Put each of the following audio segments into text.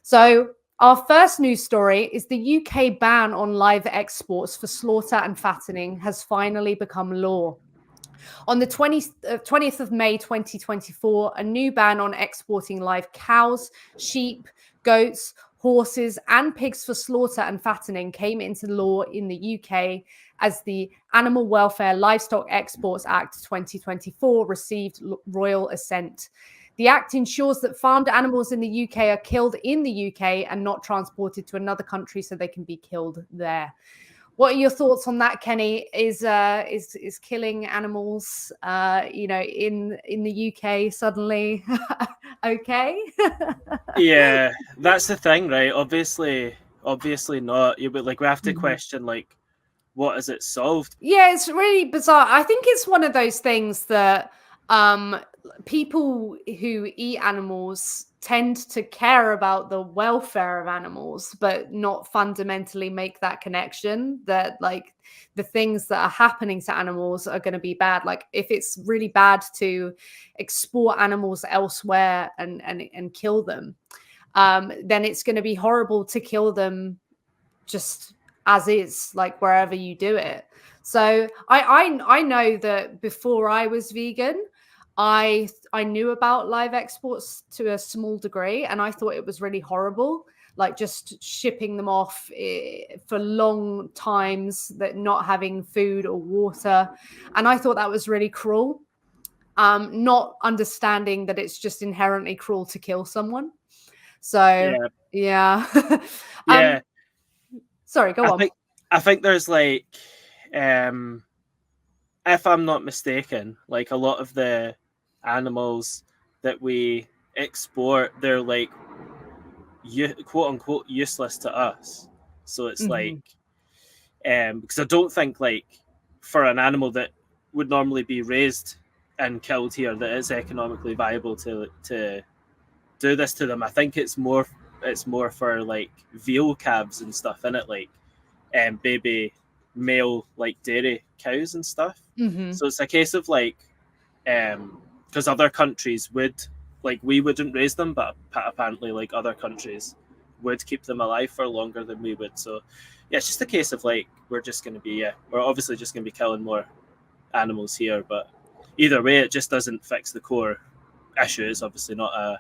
So our first news story is the UK ban on live exports for slaughter and fattening has finally become law. On the 20th of May 2024, a new ban on exporting live cows, sheep, goats, horses, and pigs for slaughter and fattening came into law in the UK as the Animal Welfare Livestock Exports Act 2024 received royal assent. The act ensures that farmed animals in the UK are killed in the UK and not transported to another country so they can be killed there. What are your thoughts on that, Kenny? Is killing animals, in the UK suddenly okay? Yeah, that's the thing, right? Obviously not. You but like we have to Mhm. question like what is it solved? Yeah, it's really bizarre. I think it's one of those things that um, people who eat animals tend to care about the welfare of animals, but not fundamentally make that connection that like the things that are happening to animals are going to be bad. Like if it's really bad to export animals elsewhere and kill them, then it's going to be horrible to kill them just as is, like wherever you do it. So I know that before I was vegan, I knew about live exports to a small degree, and I thought it was really horrible, like just shipping them off for long times, that not having food or water, and I thought that was really cruel. Not understanding that it's just inherently cruel to kill someone. So Yeah, yeah. um, yeah. Sorry, go I on. think I think there's like um if I'm not mistaken, like a lot of the animals that we export, they're like quote unquote useless to us. So it's like Mhm. because I don't think like for an animal that would normally be raised and killed here that it's economically viable to do this to them. I think it's more for like veal calves and stuff in it, like baby male like dairy cows and stuff. Mhm. So it's a case of like because other countries would like we wouldn't raise them, but apparently like other countries would keep them alive for longer than we would. So yeah, it's just a case of like we're obviously just going to be killing more animals here, but either way, it just doesn't fix the core issue. It's obviously not a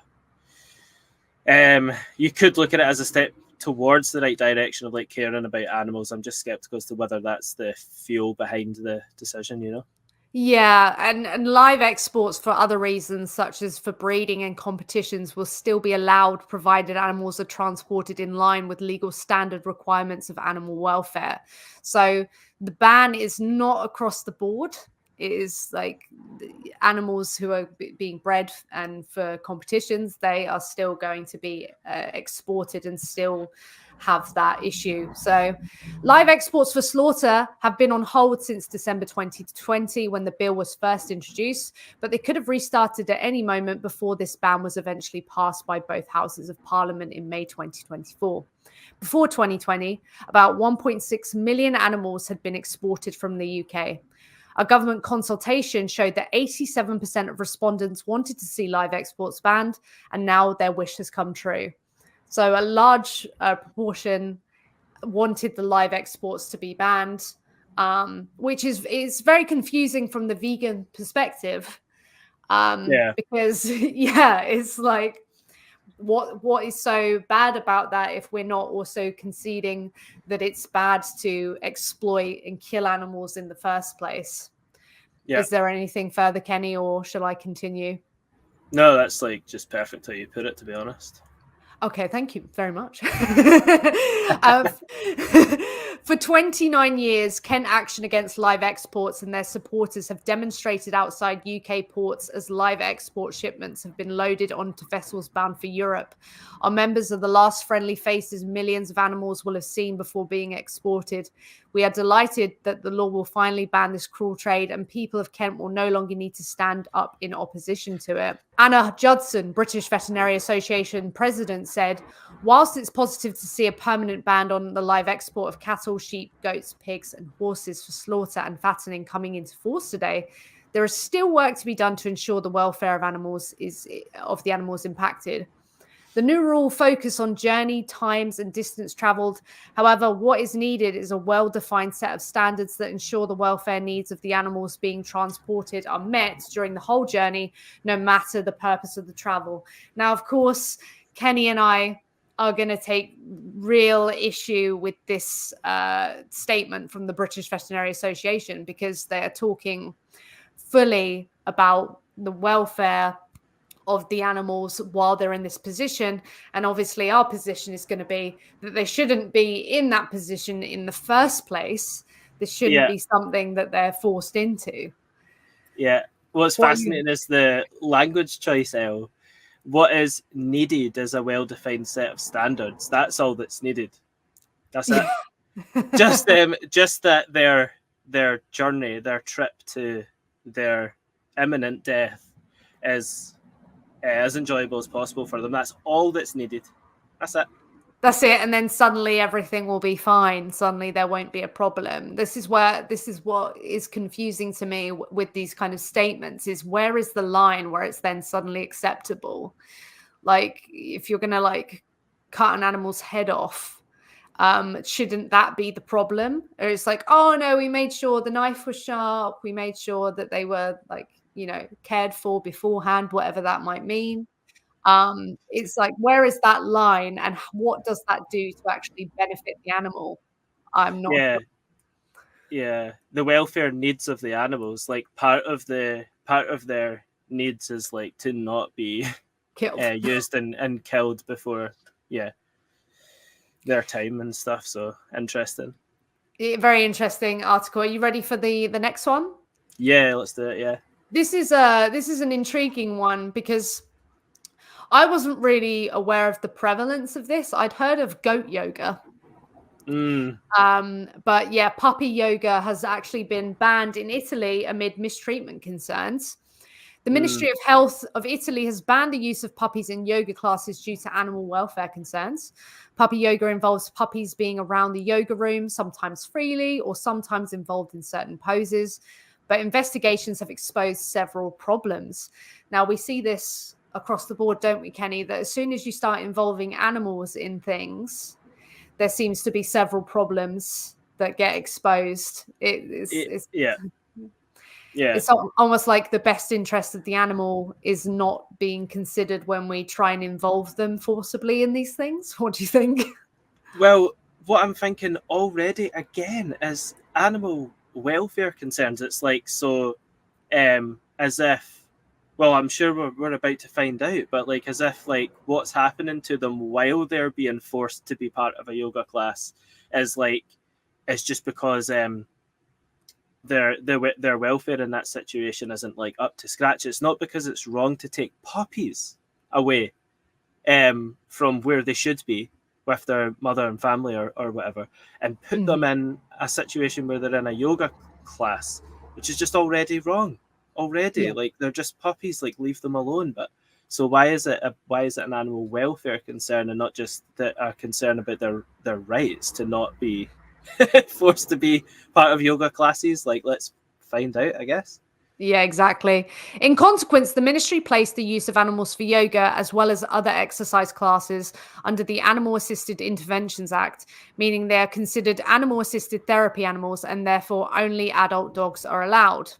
you could look at it as a step towards the right direction of like caring about animals. I'm just skeptical as to whether that's the fuel behind the decision, you know? Yeah, and live exports for other reasons, such as for breeding and competitions, will still be allowed provided animals are transported in line with legal standard requirements of animal welfare. So the ban is not across the board. It is like the animals who are being bred and for competitions, they are still going to be exported and still have that issue. So live exports for slaughter have been on hold since December 2020 when the bill was first introduced, but they could have restarted at any moment before this ban was eventually passed by both houses of parliament in May 2024. Before 2020, about 1.6 million animals had been exported from the UK. A government consultation showed that 87% of respondents wanted to see live exports banned, and now their wish has come true. So a large proportion wanted the live exports to be banned, which is very confusing from the vegan perspective, Yeah. because yeah, it's like what is so bad about that if we're not also conceding that it's bad to exploit and kill animals in the first place? Yeah. Is there anything further, Kenny, or shall I continue? No, that's like just perfect how you put it, to be honest. Okay, thank you very much. For 29 years, Kent Action Against Live Exports and their supporters have demonstrated outside UK ports as live export shipments have been loaded onto vessels bound for Europe. Are members of the last friendly faces millions of animals will have seen before being exported. We are delighted that the law will finally ban this cruel trade and people of Kent will no longer need to stand up in opposition to it. Anna Judson, British Veterinary Association president, said, whilst it's positive to see a permanent ban on the live export of cattle, sheep, goats, pigs, and horses for slaughter and fattening coming into force today, there is still work to be done to ensure the welfare of the animals impacted. The new rule focuses on journey times and distance traveled. However, what is needed is a well-defined set of standards that ensure the welfare needs of the animals being transported are met during the whole journey, no matter the purpose of the travel. Now, of course, Kenny and I are going to take real issue with this statement from the British Veterinary Association, because they are talking fully about the welfare of the animals while they're in this position. And obviously our position is going to be that they shouldn't be in that position in the first place. This shouldn't be something that they're forced into. Yeah. What's fascinating is the language choice, Elle. What is needed is a well-defined set of standards. That's all that's needed. That's it. just that their journey, their trip to their imminent death is as enjoyable as possible for them. That's all that's needed. That's it. That's it. And then suddenly everything will be fine. Suddenly there won't be a problem. This is what is confusing to me with these kind of statements, is where is the line where it's then suddenly acceptable? Like, if you're going to like cut an animal's head off, shouldn't that be the problem? Or it's like, oh no, we made sure the knife was sharp. We made sure that they were like, cared for beforehand, whatever that might mean. It's like, where is that line, and what does that do to actually benefit the animal? I'm not sure. Yeah, the welfare needs of the animals, like part of their needs is like to not be Killed, used and killed before their time and stuff. So interesting. Very interesting article. Are you ready for the next one? Yeah, let's do it. Yeah, this is an intriguing one, because I wasn't really aware of the prevalence of this. I'd heard of goat yoga. But yeah, puppy yoga has actually been banned in Italy amid mistreatment concerns. The Ministry of Health of Italy has banned the use of puppies in yoga classes due to animal welfare concerns. Puppy yoga involves puppies being around the yoga room, sometimes freely or sometimes involved in certain poses. But investigations have exposed several problems. Now, we see this across the board, don't we, Kenny? That as soon as you start involving animals in things, there seems to be several problems that get exposed. It's almost like the best interest of the animal is not being considered when we try and involve them forcibly in these things. What do you think? Well, what I'm thinking already again is animal welfare concerns. It's like, so as if, well, I'm sure we're about to find out, but like as if like what's happening to them while they're being forced to be part of a yoga class is just because their welfare in that situation isn't like up to scratch. It's not because it's wrong to take puppies away from where they should be with their mother and family or whatever, and put them in a situation where they're in a yoga class, which is just already wrong. Like they're just puppies, like leave them alone. But so why is it an animal welfare concern and not just a concern about their rights to not be forced to be part of yoga classes? Like, let's find out, I guess. Yeah, exactly. In consequence, the ministry placed the use of animals for yoga as well as other exercise classes under the Animal Assisted Interventions Act, meaning they are considered animal assisted therapy animals and therefore only adult dogs are allowed.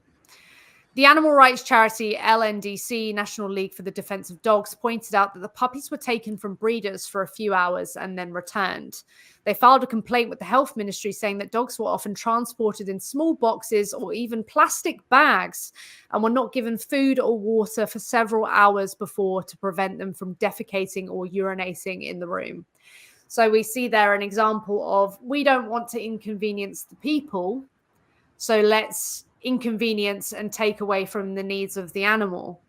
The animal rights charity LNDC, National League for the Defense of Dogs, pointed out that the puppies were taken from breeders for a few hours and then returned. They filed a complaint with the health ministry saying that dogs were often transported in small boxes or even plastic bags and were not given food or water for several hours before to prevent them from defecating or urinating in the room. So we see there an example of, we don't want to inconvenience the people, so let's inconvenience and take away from the needs of the animal,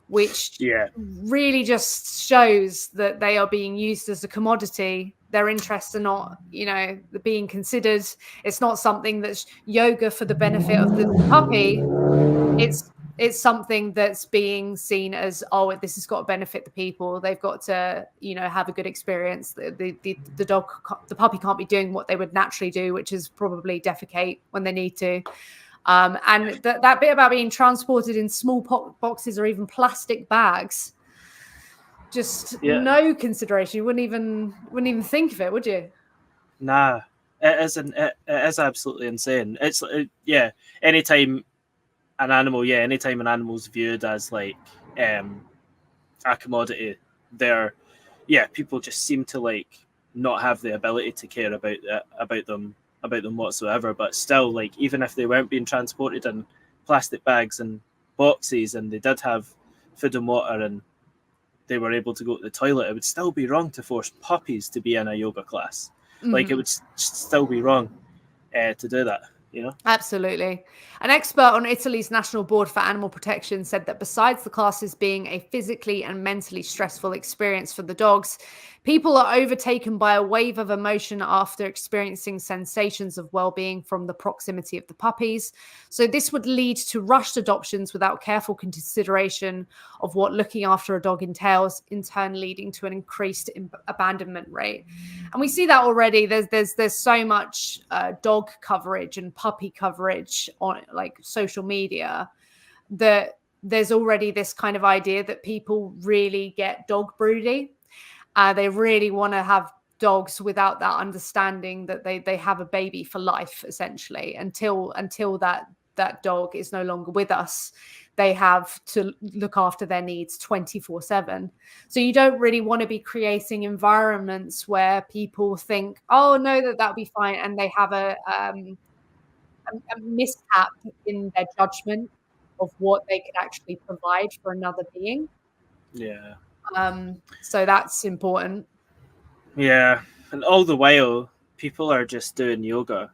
which really just shows that they are being used as a commodity. Their interests are not, being considered. It's not something that's yoga for the benefit of the puppy. It's something that's being seen as, oh, this has got to benefit the people. They've got to, have a good experience. The dog, the puppy can't be doing what they would naturally do, which is probably defecate when they need to. And that bit about being transported in small boxes or even plastic bags, just Yeah. no consideration. You wouldn't even think of it, would you? Nah, it is absolutely insane. It's yeah. Anytime anytime an animal's viewed as like a commodity, they're people just seem to like not have the ability to care about them whatsoever. But still, like even if they weren't being transported in plastic bags and boxes, and they did have food and water, and they were able to go to the toilet, it would still be wrong to force puppies to be in a yoga class. Like it would still be wrong to do that. You know. Absolutely. An expert on Italy's National Board for Animal Protection said that besides the classes being a physically and mentally stressful experience for the dogs, people are overtaken by a wave of emotion after experiencing sensations of well-being from the proximity of the puppies. So this would lead to rushed adoptions without careful consideration of what looking after a dog entails, in turn leading to an increased abandonment rate. And we see that already. There's so much dog coverage and puppy coverage on like social media that there's already this kind of idea that people really get dog broody. They really want to have dogs without that understanding that they have a baby for life, essentially, until that dog is no longer with us. They have to look after their needs 24/7. So you don't really want to be creating environments where people think, oh no, that'll be fine, and they have a mishap in their judgment of what they could actually provide for another being. Yeah. So that's important. Yeah, and all the while, people are just doing yoga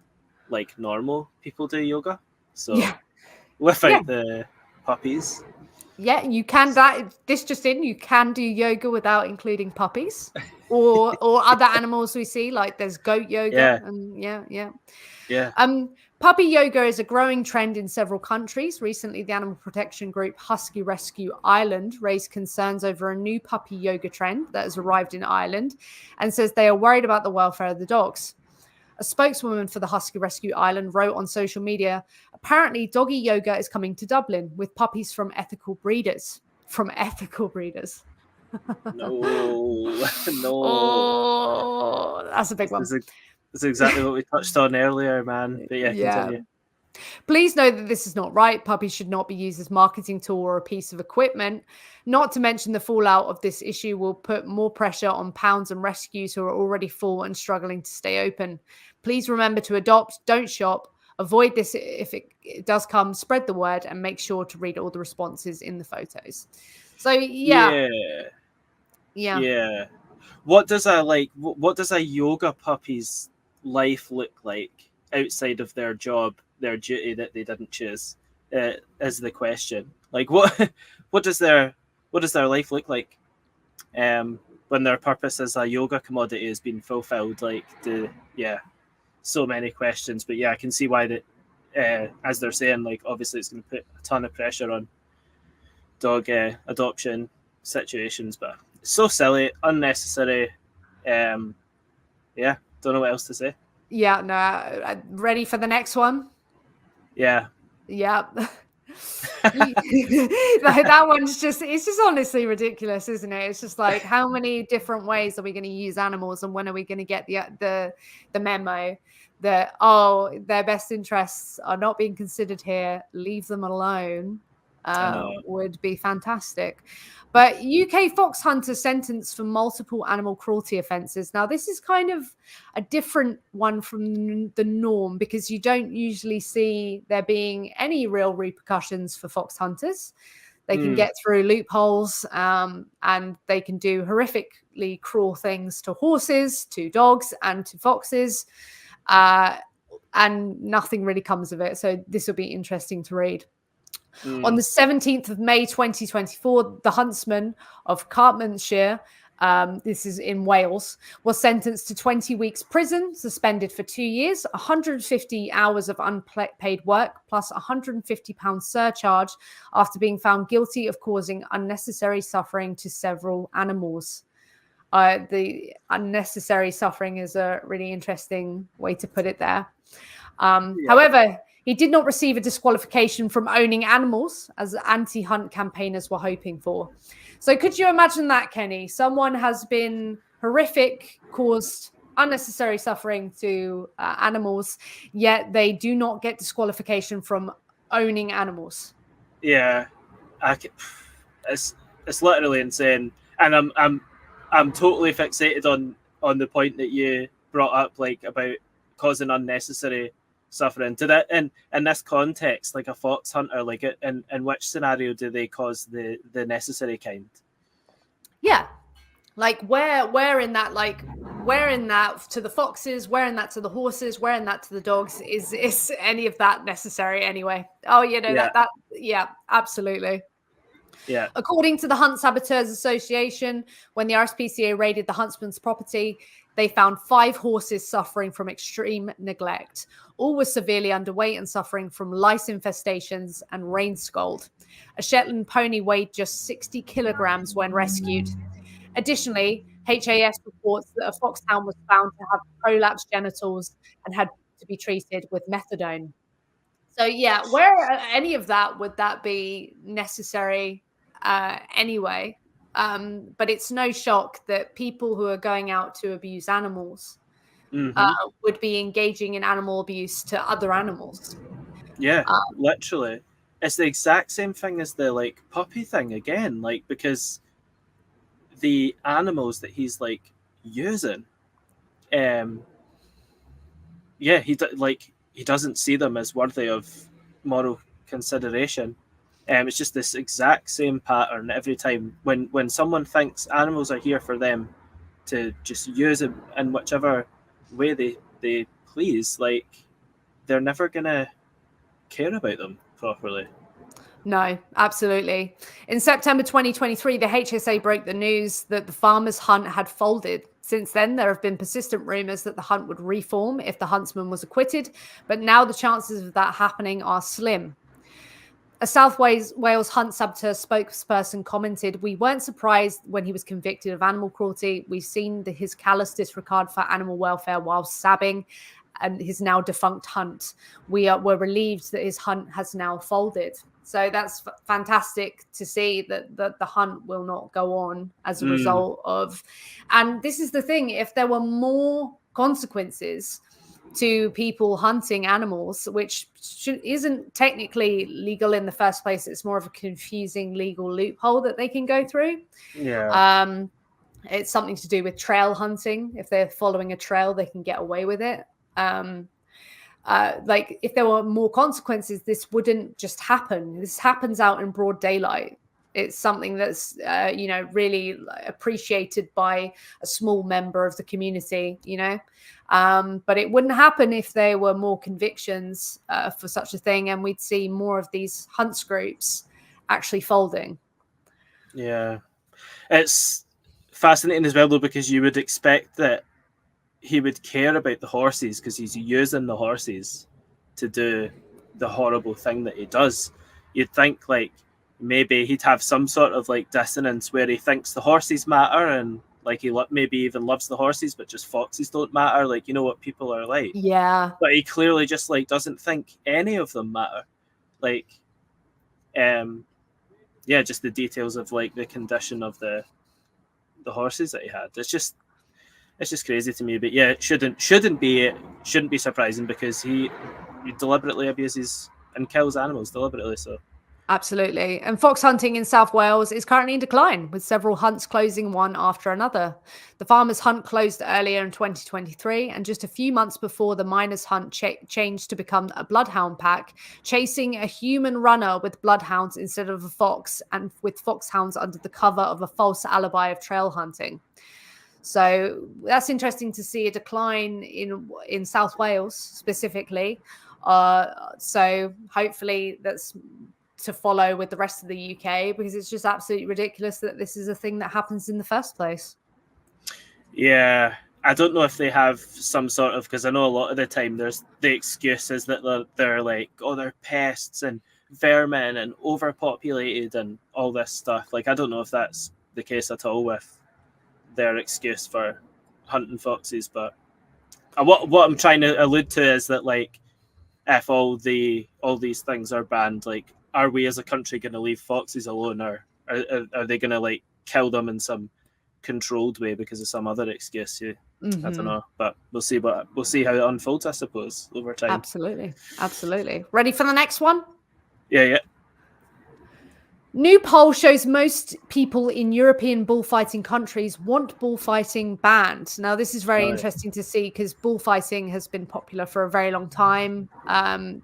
like normal people do yoga. So Yeah. without the puppies. Yeah, you can you can do yoga without including puppies or other animals we see, like there's goat yoga Yeah. and Yeah. Puppy yoga is a growing trend in several countries. Recently, the animal protection group Husky Rescue Ireland raised concerns over a new puppy yoga trend that has arrived in Ireland and says they are worried about the welfare of the dogs. A spokeswoman for the Husky Rescue Ireland wrote on social media, apparently doggy yoga is coming to Dublin with puppies from ethical breeders. From ethical breeders. No. No. Oh, that's a big one. This is exactly what we touched on earlier, man. But yeah, Yeah. continue. Please know that this is not right. Puppies should not be used as marketing tool or a piece of equipment. Not to mention the fallout of this issue will put more pressure on pounds and rescues who are already full and struggling to stay open. Please remember to adopt, don't shop. Avoid this if it does come, spread the word, and make sure to read all the responses in the photos. So yeah. What does a yoga puppy's life look like outside of their job, their duty that they didn't choose? Is the question. Like what does their life look like? When their purpose as a yoga commodity has been fulfilled. Like so many questions. But yeah, I can see why that. As they're saying, like obviously it's going to put a ton of pressure on dog adoption situations, but it's so silly, unnecessary. Don't know what else to say. Yeah, no, ready for the next one? Yeah. That one's it's just honestly ridiculous, isn't it? It's just like, how many different ways are we going to use animals, and when are we going to get the memo that their best interests are not being considered here, leave them alone? Would be fantastic. But UK fox hunter sentenced for multiple animal cruelty offences. Now, this is kind of a different one from the norm because you don't usually see there being any real repercussions for fox hunters. They can get through loopholes and they can do horrifically cruel things to horses, to dogs, and to foxes. And nothing really comes of it. So this will be interesting to read. On the 17th of May 2024, the huntsman of Carmarthenshire, this is in Wales, was sentenced to 20 weeks prison, suspended for 2 years, 150 hours of unpaid work, plus £150 surcharge after being found guilty of causing unnecessary suffering to several animals. The unnecessary suffering is a really interesting way to put it there. However, he did not receive a disqualification from owning animals, as anti-hunt campaigners were hoping for. So could you imagine that, Kenny? Someone has been horrific, caused unnecessary suffering to animals, yet they do not get disqualification from owning animals. Yeah, it's literally insane, and I'm totally fixated on the point that you brought up, like about causing unnecessary suffering. To that, in this context, like a fox hunter, like in which scenario do they cause the necessary kind? Yeah, like where in that, like where in that to the foxes, where in that to the horses, where in that to the dogs, is any of that necessary anyway? Oh, Yeah, that yeah, absolutely. yeah. According to the Hunt Saboteurs Association, when the RSPCA raided the huntsman's property, they found 5 horses suffering from extreme neglect. All were severely underweight and suffering from lice infestations and rain scald. A Shetland pony weighed just 60 kilograms when rescued. Additionally, HAS reports that a foxhound was found to have prolapsed genitals and had to be treated with methadone. So yeah, where any of that would that be necessary anyway? But it's no shock that people who are going out to abuse animals Mm-hmm. would be engaging in animal abuse to other animals. Yeah, Uh, literally. It's the exact same thing as the like puppy thing again, like because the animals that he's like using, um, yeah, like he doesn't see them as worthy of moral consideration. It's just this exact same pattern every time when someone thinks animals are here for them to just use them in whichever way they please. Like they're never gonna care about them properly. No, absolutely. In September 2023, the HSA broke the news that the farmer's hunt had folded. Since then, there have been persistent rumors that the hunt would reform if the huntsman was acquitted, but now the chances of that happening are slim. A South Wales Hunt Saboteur spokesperson commented, "We weren't surprised when he was convicted of animal cruelty. We've seen his callous disregard for animal welfare while sabbing and his now defunct hunt. We're relieved that his hunt has now folded." So that's fantastic to see that the hunt will not go on as a Mm, result of. And this is the thing: if there were more consequences to people hunting animals, which isn't technically legal in the first place. It's more of a confusing legal loophole that they can go through. yeah. Um, it's something to do with trail hunting. If they're following a trail, they can get away with it. Like if there were more consequences, this wouldn't just happen. This happens out in broad daylight. It's something that's really appreciated by a small member of the community, but it wouldn't happen if there were more convictions for such a thing, and we'd see more of these hunts groups actually folding. Yeah. It's fascinating as well, though, because you would expect that he would care about the horses because he's using the horses to do the horrible thing that he does. You'd think like maybe he'd have some sort of like dissonance where he thinks the horses matter and like he maybe even loves the horses, but just foxes don't matter. Like you know what people are like. Yeah, But he clearly just like doesn't think any of them matter. Like, yeah, just the details of like the condition of the horses that he had. It's just crazy to me. But yeah, it shouldn't be surprising because he deliberately abuses and kills animals deliberately. So absolutely. And fox hunting in South Wales is currently in decline, with several hunts closing one after another. The farmers' hunt closed earlier in 2023, and just a few months before the miners' hunt changed to become a bloodhound pack, chasing a human runner with bloodhounds instead of a fox, and with foxhounds under the cover of a false alibi of trail hunting. So that's interesting to see a decline in South Wales specifically. So hopefully that's to follow with the rest of the UK, because it's just absolutely ridiculous that this is a thing that happens in the first place. yeah, I don't know if they have some sort of because I know a lot of the time there's the excuses that they're like they're pests and vermin and overpopulated and all this stuff. Like I don't know if that's the case at all with their excuse for hunting foxes, but what I'm trying to allude to is that like if all these things are banned, like are we as a country going to leave foxes alone, or are they going to like kill them in some controlled way because of some other excuse. I don't know, but we'll see how it unfolds, I suppose, over time. Absolutely. Ready for the next one? Yeah. New poll shows most people in European bullfighting countries want bullfighting banned. Now, this is very interesting to see because bullfighting has been popular for a very long time.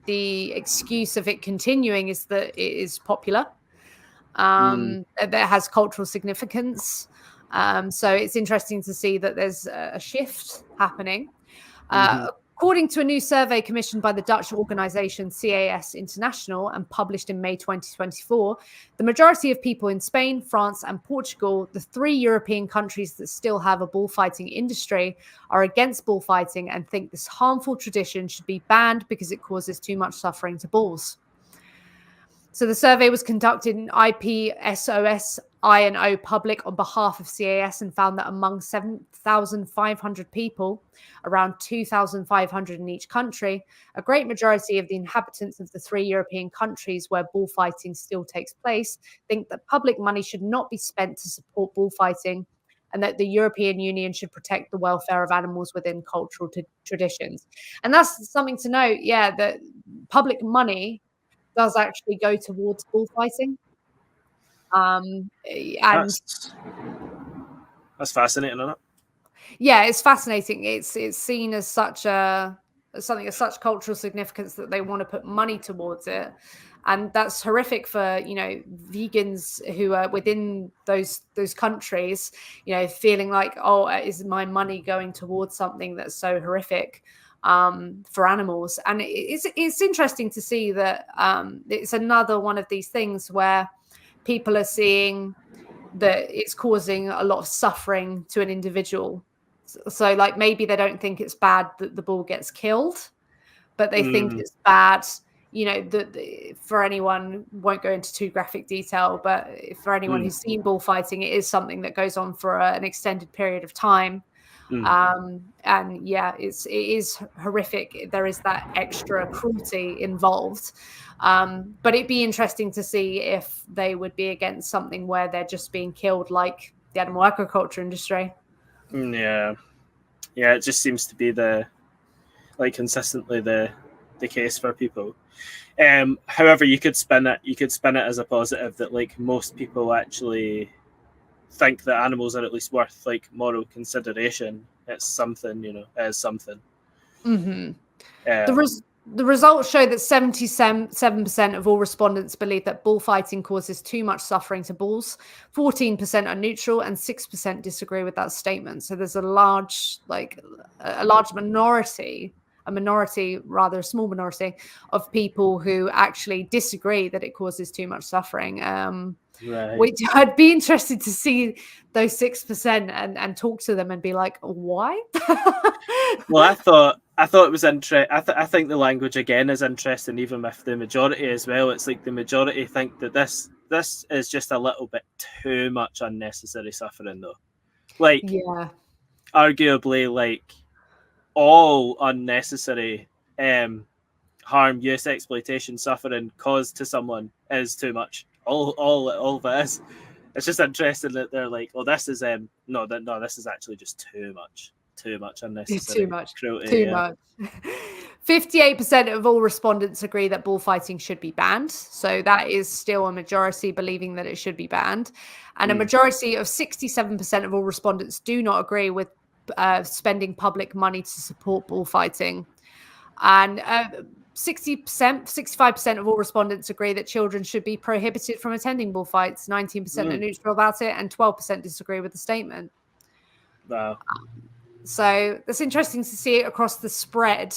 The excuse of it continuing is that it is popular. That has cultural significance. So it's interesting to see that there's a shift happening. According to a new survey commissioned by the Dutch organisation CAS International and published in May 2024, the majority of people in Spain, France, and Portugal, the 3 European countries that still have a bullfighting industry, are against bullfighting and think this harmful tradition should be banned because it causes too much suffering to bulls. So the survey was conducted in IPSOS I&O Public on behalf of CAS and found that among 7,500 people, around 2,500 in each country, a great majority of the inhabitants of the 3 European countries where bullfighting still takes place think that public money should not be spent to support bullfighting and that the European Union should protect the welfare of animals within cultural traditions. And that's something to note, that public money does actually go towards bullfighting. And That's fascinating, isn't it? Yeah, it's fascinating. It's seen as something of such cultural significance that they want to put money towards it. And that's horrific for, vegans who are within those countries, feeling like, oh, is my money going towards something that's so horrific for animals? And it's interesting to see that it's another one of these things where people are seeing that it's causing a lot of suffering to an individual. So like maybe they don't think it's bad that the bull gets killed, but they think it's bad, that for anyone, won't go into too graphic detail, but for anyone who's seen bullfighting, it is something that goes on for an extended period of time. And yeah, it is horrific. There is that extra cruelty involved. But it'd be interesting to see if they would be against something where they're just being killed, like the animal agriculture industry. Yeah, it just seems to be consistently the case for people. However, you could spin it as a positive that like most people actually think that animals are at least worth like moral consideration. It's something, as something. The results show that 77% of all respondents believe that bullfighting causes too much suffering to bulls. 14% are neutral, and 6% disagree with that statement. So there's a small minority of people who actually disagree that it causes too much suffering. Right. Which I'd be interested to see those 6% and talk to them and be like, why? Well, I thought it was interesting. I think the language again is interesting, even with the majority as well. It's like the majority think that this is just a little bit too much unnecessary suffering, though. Like, yeah, arguably, like all unnecessary harm, use, exploitation, suffering caused to someone is too much. All of it is. It's just interesting that they're like, oh, this is this is actually just too much unnecessary. too much cruelty, too much. 58% of all respondents agree that bullfighting should be banned. So that is still a majority believing that it should be banned. And a majority of 67% of all respondents do not agree with spending public money to support bullfighting. And 65% of all respondents agree that children should be prohibited from attending bullfights. 19% are neutral about it, and 12% disagree with the statement. Wow. So that's interesting to see it across the spread.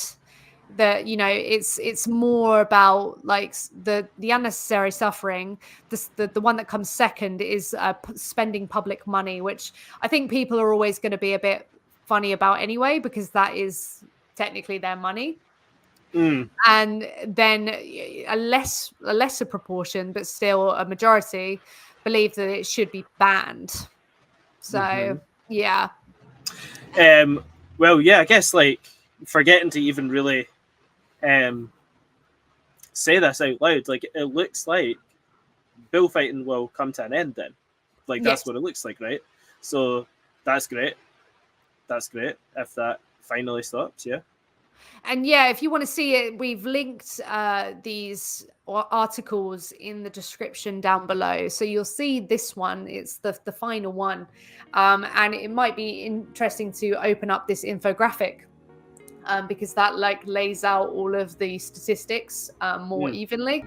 That it's more about like the unnecessary suffering. The one that comes second is spending public money, which I think people are always going to be a bit funny about anyway, because that is technically their money. And then a lesser proportion, but still a majority, believe that it should be banned. So yeah. Well, yeah, I guess like forgetting to even really say this out loud, like it looks like bullfighting will come to an end then. Like Yes. that's what it looks like, right? So that's great. That's great if that finally stops. Yeah. And yeah, if you want to see it, we've linked these articles in the description down below. So you'll see this one. It's the final one. And it might be interesting to open up this infographic because that like lays out all of the statistics more Mm. evenly.